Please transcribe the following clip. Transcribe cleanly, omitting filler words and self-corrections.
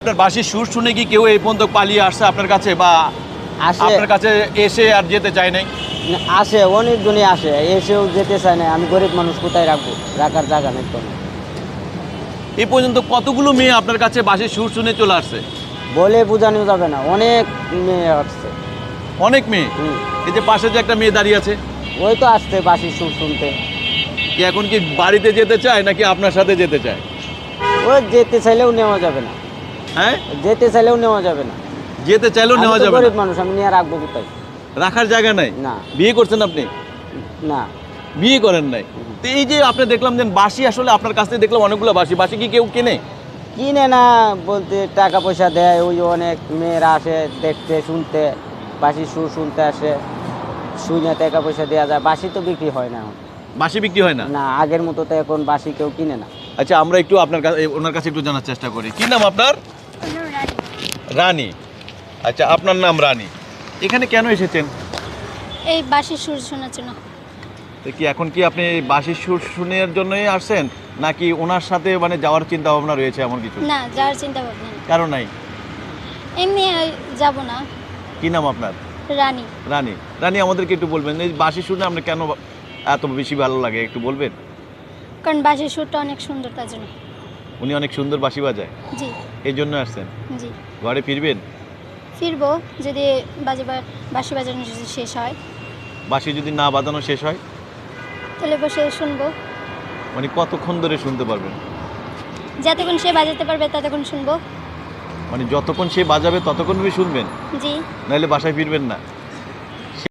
আপনার বাঁশির সুর শুনে কি কেউ এই পর্যন্ত পালিয়ে আসছে আপনার কাছে বা আসে আপনার কাছে এসে আর যেতে চায় নাই? আসে অনেকজনই আসে, এসেও যেতে চায় না। আমি গরিব মানুষ, কোথায় রাখবো, রাখার জায়গা নেই কোনো। এই পর্যন্ত কতগুলো মেয়ে আপনার কাছে বাঁশির সুর শুনে চলে আসছে? বলে বোঝানো যাবে না, অনেক মেয়ে আসছে। অনেক মেয়ে। হুম। এই যে পাশে যে একটা মেয়ে দাঁড়িয়ে আছে, ওই তো আসছে বাঁশির সুর শুনতে। কি এখন কি বাড়িতে যেতে চায় নাকি আপনার সাথে যেতে চায়? ওই যেতে চাইলেও নেওয়া যাবে না, হ্যাঁ, যেতে চাইলেও নেওয়া যাবে না। যেতে চাইলেও আমি নেওয়া তো যাবে গরিব না। মানুষ, আমি নিয়ে রাখবো কোথায়? রাখার জায়গা নাই। না। বিয়ে করছেন আপনি? না। বিয়ে করেন নাই। তো এই যে আপনি দেখলাম যে বাঁশি, আসলে আপনার কাছ থেকে দেখলাম অনেকগুলো বাঁশি। বাঁশি কি কেউ কেনে? কিনে না বলতে টাকা পয়সা দেয়, ওই অনেক মেয়েরা আসে দেখতে শুনতে, বাঁশির সুর শুনতে আসে, শুনে টাকা পয়সা দেওয়া যায়। বাঁশি তো বিক্রি হয় না এখন। বাঁশি বিক্রি হয় না? না, আগের মতো তো এখন বাঁশি কেউ কিনে না। আচ্ছা, আমরা একটু আপনার কাছে, ওনার কাছে একটু জানার চেষ্টা করি। কি নাম আপনার? রানী। আচ্ছা, আপনার নাম রানী। এখানে কেন এসেছেন? এই বাঁশির সুর শোনার জন্য। তো কি এখন কি আপনি বাঁশির সুর শুনের জন্যই আসছেন নাকি ওনার সাথে মানে যাওয়ার চিন্তা ভাবনা রয়েছে এমন কিছু? না, যাওয়ার চিন্তা ভাবনা নেই। কারণ নাই? এমনি যাব না। কি নাম আপনার? রানী। রানী। রানী, আমাদেরকে একটু বলবেন এই বাঁশি শুনে আপনার কেন এত বেশি ভালো লাগে, একটু বলবেন? কারণ বাঁশির সুরটা অনেক সুন্দর, তার জন্য। উনি অনেক সুন্দর বাঁশি বাজায়, জি। এই জন্য আসছেন। জি। ঘরে ফিরবেন? ফিরবো যদি বাঁশি বাজানো যদি শেষ হয়। বাঁশি যদি না বাজানো শেষ হয় তাহলে বসে শুনবো। মানে কতক্ষণ ধরে শুনতে পারবেন? যতক্ষণ সে বাজাতে পারবে ততক্ষণ শুনবো। মানে যতক্ষণ সে বাজাবে ততক্ষণ শুনবেন, জি। নাহলে বাসায় ফিরবেন না?